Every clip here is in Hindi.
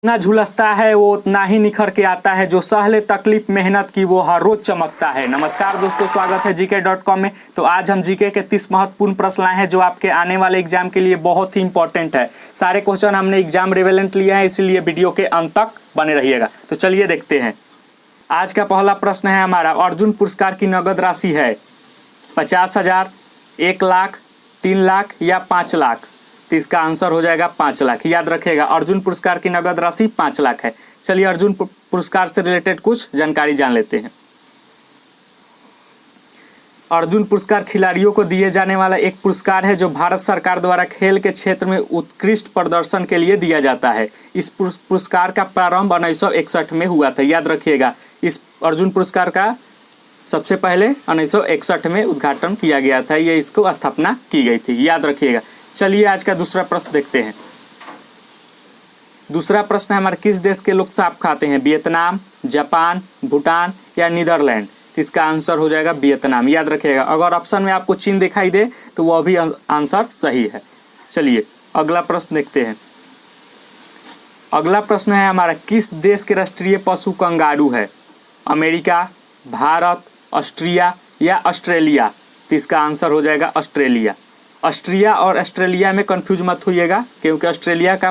ना झुलसता है वो उतना ही निखर के आता है, जो सहले तकलीफ मेहनत की वो हर रोज चमकता है। नमस्कार दोस्तों, स्वागत है gk.com में। तो आज हम जीके के 30 महत्वपूर्ण प्रश्न लाए हैं जो आपके आने वाले एग्जाम के लिए बहुत ही इंपॉर्टेंट है। सारे क्वेश्चन हमने एग्जाम रिलेवेंट लिए हैं, इसीलिए वीडियो के अंत तक बने रहिएगा। तो चलिए देखते हैं। आज का पहला प्रश्न है हमारा, अर्जुन पुरस्कार की नगद राशि है 50,000, 1 लाख, 3 लाख या 5 लाख। तो इसका आंसर हो जाएगा 5 लाख। याद रखिएगा, अर्जुन पुरस्कार की नगद राशि 5 लाख है। चलिए अर्जुन पुरस्कार से रिलेटेड कुछ जानकारी जान लेते हैं। अर्जुन पुरस्कार खिलाड़ियों को दिए जाने वाला एक पुरस्कार है जो भारत सरकार द्वारा खेल के क्षेत्र में उत्कृष्ट प्रदर्शन के लिए दिया जाता है। इस पुरस्कार का प्रारंभ 1961 में हुआ था। याद रखिएगा, इस अर्जुन पुरस्कार का सबसे पहले 1961 में उद्घाटन किया गया था, ये इसको स्थापना की गई थी। याद रखिएगा। चलिए आज का दूसरा प्रश्न देखते हैं। दूसरा प्रश्न है हमारे, किस देश के लोग सांप खाते हैं? वियतनाम, जापान, भूटान या नीदरलैंड। तो इसका आंसर हो जाएगा वियतनाम। याद रखिएगा, अगर ऑप्शन में आपको चीन दिखाई दे तो वह भी आंसर सही है। चलिए अगला प्रश्न देखते हैं। अगला प्रश्न है हमारा, किस देश के राष्ट्रीय पशु कंगारू है? अमेरिका, भारत, ऑस्ट्रिया या ऑस्ट्रेलिया। तो इसका आंसर हो जाएगा ऑस्ट्रेलिया। ऑस्ट्रिया और ऑस्ट्रेलिया में कंफ्यूज मत होइएगा, क्योंकि ऑस्ट्रेलिया का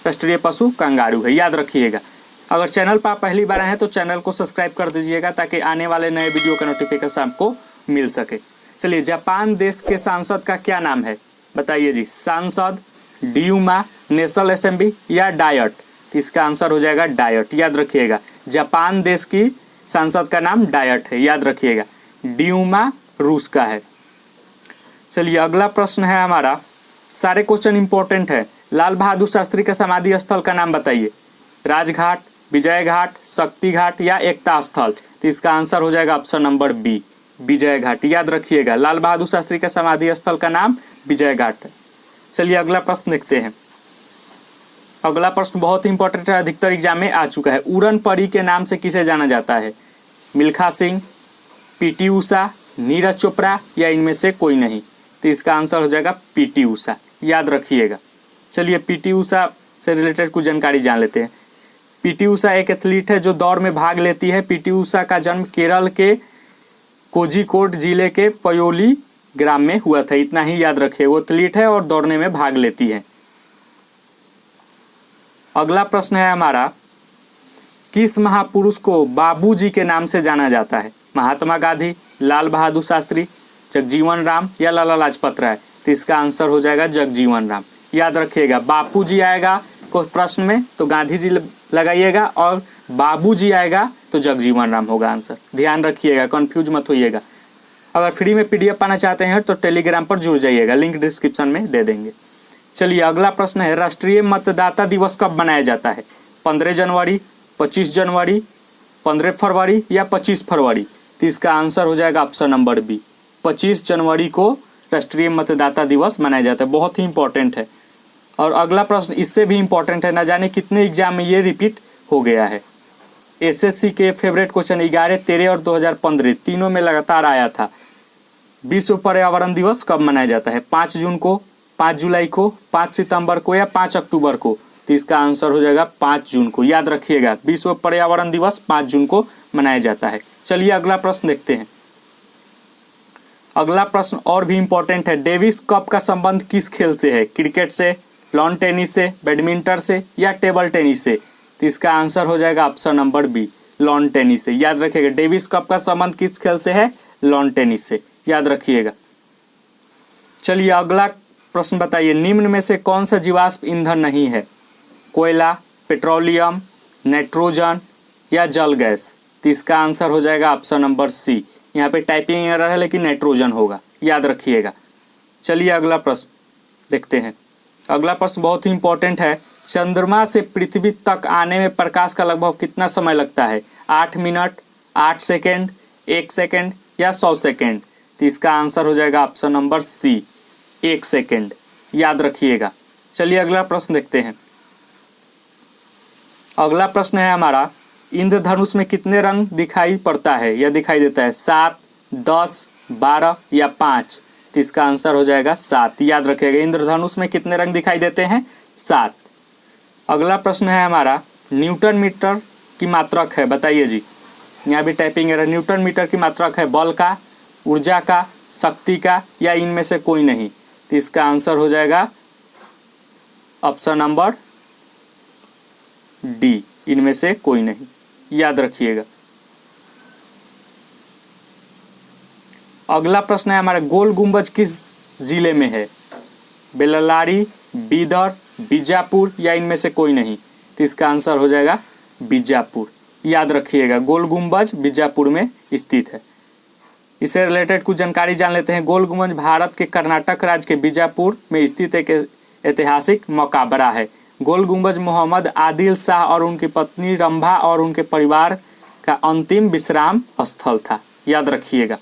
राष्ट्रीय पशु कंगारू है। याद रखिएगा। अगर चैनल पर आप पहली बार आए हैं तो चैनल को सब्सक्राइब कर दीजिएगा, ताकि आने वाले नए वीडियो का नोटिफिकेशन आपको मिल सके। चलिए, जापान देश के सांसद का क्या नाम है? बताइए जी। सांसद, ड्यूमा, नेशनल असेंबली या डायट। तो इसका आंसर हो जाएगा डायट। याद रखिएगा, जापान देश की सांसद का नाम डायट है। याद रखिएगा, ड्यूमा रूस का है। चलिए अगला प्रश्न है हमारा, सारे क्वेश्चन इंपॉर्टेंट है। लाल बहादुर शास्त्री का समाधि स्थल का नाम बताइए। राजघाट, विजय घाट, शक्ति घाट या एकता स्थल। तो इसका आंसर हो जाएगा option number B, Vijay Ghat. याद रखिएगा, लाल बहादुर शास्त्री का समाधि स्थल का नाम विजय घाट है। चलिए अगला प्रश्न देखते हैं। अगला प्रश्न बहुत इंपॉर्टेंट है, अधिकतर एग्जाम में आ चुका है। उड़न परी के नाम से किसे जाना जाता है? मिल्खा सिंह, पीटी उषा, नीरज चोपड़ा या इनमें से कोई नहीं। तो इसका आंसर हो जाएगा पीटी उषा। याद रखिएगा। चलिए पीटी उषा से रिलेटेड कुछ जानकारी जान लेते हैं। पीटी उषा एक एथलीट है जो दौड़ में भाग लेती है। पीटी उषा का जन्म केरल के कोझिकोड जिले के पयोली ग्राम में हुआ था। इतना ही याद रखिए, वो एथलीट है और दौड़ने में भाग लेती है। अगला प्रश्न है हमारा, किस महापुरुष को बाबूजी के नाम से जाना जाता है? महात्मा गांधी, लाल बहादुर शास्त्री, जगजीवन राम या लाला लाजपत राय। तो इसका आंसर हो जाएगा जगजीवन राम। याद रखिएगा, बापूजी आएगा को प्रश्न में तो गांधी जी लगाइएगा, और बाबूजी आएगा तो जगजीवन राम होगा आंसर। ध्यान रखिएगा, कंफ्यूज मत होइएगा। अगर फ्री में पीडीएफ पाना चाहते हैं तो टेलीग्राम पर जुड़ जाइएगा, लिंक डिस्क्रिप्शन में दे देंगे। चलिए अगला प्रश्न है, राष्ट्रीय मतदाता दिवस कब मनाया जाता है? 15 जनवरी, 25 जनवरी, 15 फरवरी या 25 फरवरी। तो इसका आंसर हो जाएगा ऑप्शन नंबर बी, 25 जनवरी को राष्ट्रीय मतदाता दिवस मनाया जाता है। बहुत ही इंपॉर्टेंट है। और अगला प्रश्न इससे भी इंपॉर्टेंट है, ना जाने कितने एग्जाम में ये रिपीट हो गया है। एसएससी के फेवरेट क्वेश्चन 11, 13 और 2015 तीनों में लगातार आया था। विश्व पर्यावरण दिवस कब मनाया जाता है? 5 जून को, 5 जुलाई को, 5 सितंबर को या 5 अक्टूबर को। तो इसका आंसर हो जाएगा 5 जून को। याद रखिएगा, विश्व पर्यावरण दिवस 5 जून को मनाया जाता है। चलिए अगला प्रश्न देखते हैं। अगला प्रश्न और भी इंपॉर्टेंट है, डेविस कप का संबंध किस खेल से है? क्रिकेट से, लॉन टेनिस से, बैडमिंटन से या टेबल टेनिस से। तो इसका आंसर हो जाएगा option number B, lawn tennis से। याद रखिएगा, डेविस कप का संबंध किस खेल से है? लॉन टेनिस से। याद रखिएगा। चलिए अगला प्रश्न बताइए, निम्न में से कौन सा जीवाश्म ईंधन नहीं है? कोयला, पेट्रोलियम, नाइट्रोजन या जल गैस। तो इसका आंसर हो जाएगा ऑप्शन नंबर सी। यहाँ पे टाइपिंग एरर है, लेकिन नाइट्रोजन होगा। याद रखिएगा। चलिए अगला प्रश्न देखते हैं। अगला प्रश्न बहुत ही इंपॉर्टेंट है, चंद्रमा से पृथ्वी तक आने में प्रकाश का लगभग कितना समय लगता है? 8 मिनट, 8 सेकेंड, 1 सेकेंड या 100 सेकेंड। तो इसका आंसर हो जाएगा ऑप्शन नंबर सी, 1 सेकेंड। याद रखिएगा। चलिए अगला प्रश्न देखते हैं। अगला प्रश्न है हमारा, इंद्रधनुष में कितने रंग दिखाई पड़ता है या दिखाई देता है? 7, 10, 12 या 5। तो इसका आंसर हो जाएगा 7। याद रखिएगा, इंद्रधनुष में कितने रंग दिखाई देते हैं? 7। अगला प्रश्न है हमारा, न्यूटन मीटर की मात्रक है, बताइए जी। यहाँ भी टाइपिंग एरर। न्यूटन मीटर की मात्रक है बल का, ऊर्जा का, शक्ति का या इनमें से कोई नहीं। तो इसका आंसर हो जाएगा ऑप्शन नंबर डी, इनमें से कोई नहीं, याद रखिएगा। अगला प्रश्न है हमारा, गोल गुंबज किस जिले में है? बेल्लारी, बीदर, बीजापुर या इनमें से कोई नहीं। तो इसका आंसर हो जाएगा बीजापुर, याद रखिएगा। गोल गुंबज बीजापुर में स्थित है। इससे रिलेटेड कुछ जानकारी जान लेते हैं। गोल गुंबज भारत के कर्नाटक राज्य के बीजापुर में स्थित एक ऐतिहासिक मकबरा है। गोल गुंबज मोहम्मद आदिल शाह और उनकी पत्नी रंभा और उनके परिवार का अंतिम विश्राम स्थल था, याद रखिएगा।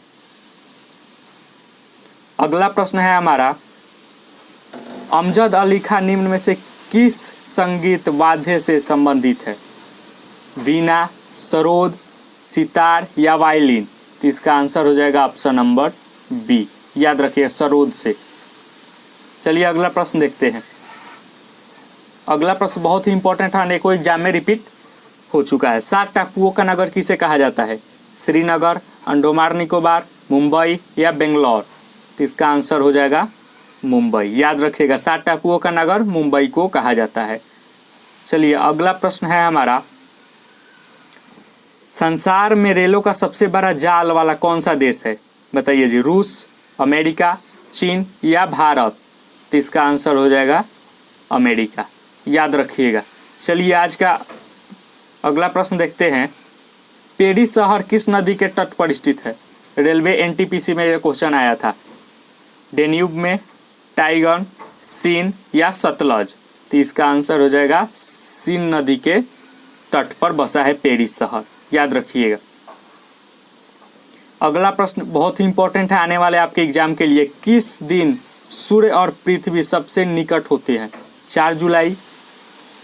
अगला प्रश्न है हमारा, अमजद अली खान निम्न में से किस संगीत वाद्य से संबंधित है? वीणा, सरोद, सितार या वायलिन। तो इसका आंसर हो जाएगा ऑप्शन नंबर बी, याद रखिए, सरोद से। चलिए अगला प्रश्न देखते हैं। अगला प्रश्न बहुत ही इंपॉर्टेंट है, अनेकों एग्जाम में रिपीट हो चुका है। 7 टापुओं का नगर किसे कहा जाता है? श्रीनगर, अंडमान निकोबार, मुंबई या बेंगलोर। तो इसका आंसर हो जाएगा मुंबई, याद रखिएगा। 7 टापुओं का नगर मुंबई को कहा जाता है। चलिए अगला प्रश्न है हमारा, संसार में रेलों का सबसे बड़ा जाल वाला कौन सा देश है? बताइए जी। रूस, अमेरिका, चीन या भारत। तो इसका आंसर हो जाएगा अमेरिका, याद रखिएगा। चलिए आज का अगला प्रश्न देखते हैं। पेरिस शहर किस नदी के तट पर स्थित है? रेलवे एनटीपीसी में यह क्वेश्चन आया था। डेन्यूब में, टाइगन, सीन या सतलज। तो इसका आंसर हो जाएगा सीन नदी के तट पर बसा है पेरिस शहर, याद रखिएगा। अगला प्रश्न बहुत ही इंपॉर्टेंट है आने वाले आपके एग्जाम के लिए। किस दिन सूर्य और पृथ्वी सबसे निकट होते हैं? 4 जुलाई,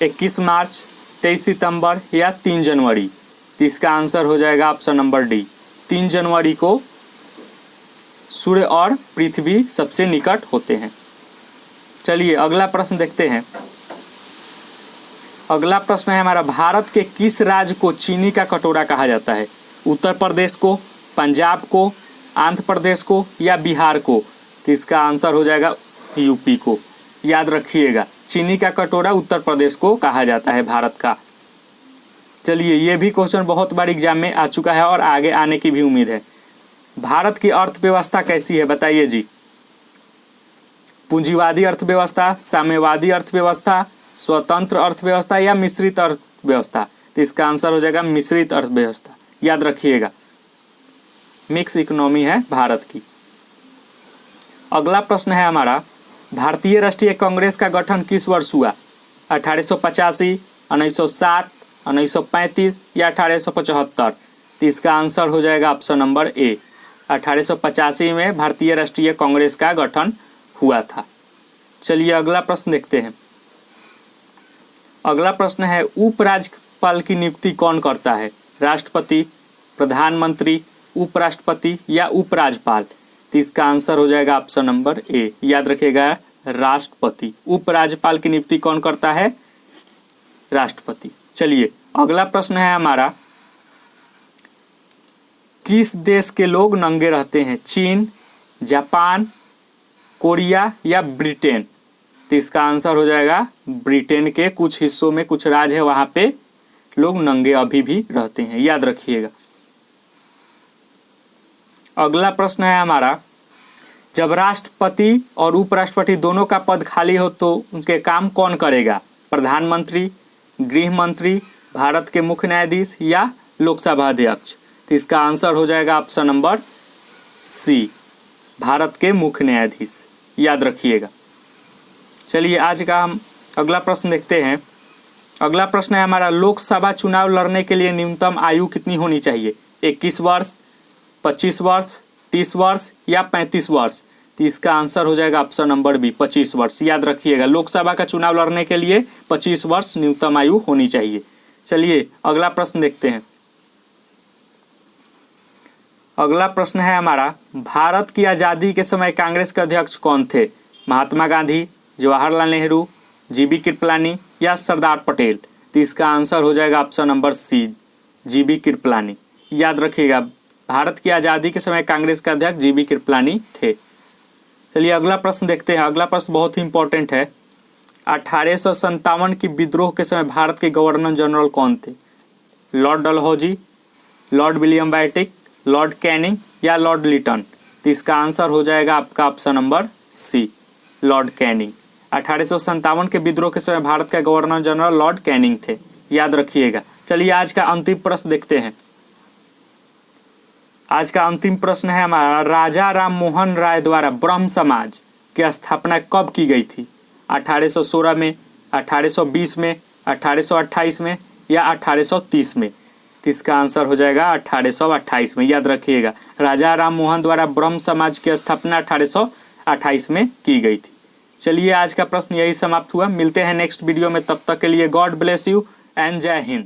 21 मार्च, 23 सितंबर या 3 जनवरी। तो इसका आंसर हो जाएगा ऑप्शन नंबर डी, 3 जनवरी को सूर्य और पृथ्वी सबसे निकट होते हैं। चलिए अगला प्रश्न देखते हैं। अगला प्रश्न है हमारा, भारत के किस राज्य को चीनी का कटोरा कहा जाता है? उत्तर प्रदेश को, पंजाब को, आंध्र प्रदेश को या बिहार को। तो इसका आंसर हो जाएगा यूपी को, याद रखिएगा। चीनी का कटोरा उत्तर प्रदेश को कहा जाता है भारत का। चलिए ये भी क्वेश्चन बहुत बार एग्जाम में आ चुका है और आगे आने की भी उम्मीद है। भारत की अर्थव्यवस्था कैसी है? बताइए जी। पूंजीवादी अर्थव्यवस्था, साम्यवादी अर्थव्यवस्था, स्वतंत्र अर्थव्यवस्था या मिश्रित अर्थव्यवस्था। तो इसका आंसर हो जाएगा मिश्रित अर्थव्यवस्था, याद रखिएगा। मिक्स इकोनॉमी है भारत की। अगला प्रश्न है हमारा, भारतीय राष्ट्रीय कांग्रेस का गठन किस वर्ष हुआ? 1885, 1907, 1935 या 1875। तो इसका आंसर हो जाएगा ऑप्शन नंबर ए, 1885 में भारतीय राष्ट्रीय कांग्रेस का गठन हुआ था। चलिए अगला प्रश्न देखते हैं। अगला प्रश्न है, उपराज्यपाल की नियुक्ति कौन करता है? राष्ट्रपति, प्रधानमंत्री, उपराष्ट्रपति या उपराज्यपाल। तो इसका आंसर हो जाएगा ऑप्शन नंबर ए, याद रखिएगा, राष्ट्रपति। उपराज्यपाल की नियुक्ति कौन करता है? राष्ट्रपति। चलिए अगला प्रश्न है हमारा, किस देश के लोग नंगे रहते हैं? चीन, जापान, कोरिया या ब्रिटेन। तो इसका आंसर हो जाएगा ब्रिटेन के कुछ हिस्सों में, कुछ राज्य है वहां पे लोग नंगे अभी भी रहते हैं, याद रखिएगा। अगला प्रश्न है हमारा, जब राष्ट्रपति और उपराष्ट्रपति दोनों का पद खाली हो तो उनके काम कौन करेगा? प्रधानमंत्री, गृह मंत्री, भारत के मुख्य न्यायाधीश या लोकसभा अध्यक्ष। तो इसका आंसर हो जाएगा ऑप्शन नंबर सी, भारत के मुख्य न्यायाधीश, याद रखिएगा। चलिए आज का हम अगला प्रश्न देखते हैं। अगला प्रश्न है हमारा, लोकसभा चुनाव लड़ने के लिए न्यूनतम आयु कितनी होनी चाहिए? 21 वर्ष, 25 वर्ष, 30 वर्ष या 35 वर्ष। तो इसका आंसर हो जाएगा ऑप्शन नंबर बी, 25 वर्ष, याद रखिएगा। लोकसभा का चुनाव लड़ने के लिए 25 वर्ष न्यूनतम आयु होनी चाहिए। चलिए अगला प्रश्न देखते हैं। अगला प्रश्न है हमारा, भारत की आज़ादी के समय कांग्रेस के अध्यक्ष कौन थे? महात्मा गांधी, जवाहरलाल नेहरू, जीबी कृपलानी या सरदार पटेल। तो तो इसका आंसर हो जाएगा option number C, GB Kripalani. याद रखिएगा, भारत की आज़ादी के समय कांग्रेस के अध्यक्ष जीबी कृपलानी थे। चलिए अगला प्रश्न देखते हैं। अगला प्रश्न बहुत ही इंपॉर्टेंट है। 1857 की विद्रोह के समय भारत के गवर्नर जनरल कौन थे? Lord Dalhousie, lord William Bentinck, lord Canning या लॉर्ड लिटन? तो इसका आंसर हो जाएगा आपका option number C, lord Canning. 1857 के विद्रोह के समय भारत का गवर्नर जनरल लॉर्ड कैनिंग थे, याद रखिएगा। चलिए आज का अंतिम प्रश्न देखते हैं। आज का अंतिम प्रश्न है हमारा, राजा राम मोहन राय द्वारा ब्रह्म समाज की स्थापना कब की गई थी? 1816 में, 1820 में, 1828 में या 1830 में? तो इसका आंसर हो जाएगा 1828 में। याद रखिएगा, राजा राम मोहन द्वारा ब्रह्म समाज की स्थापना 1828 में की गई थी। चलिए आज का प्रश्न यही समाप्त हुआ। मिलते हैं नेक्स्ट वीडियो में, तब तक के लिए गॉड ब्लेस यू एंड जय हिंद।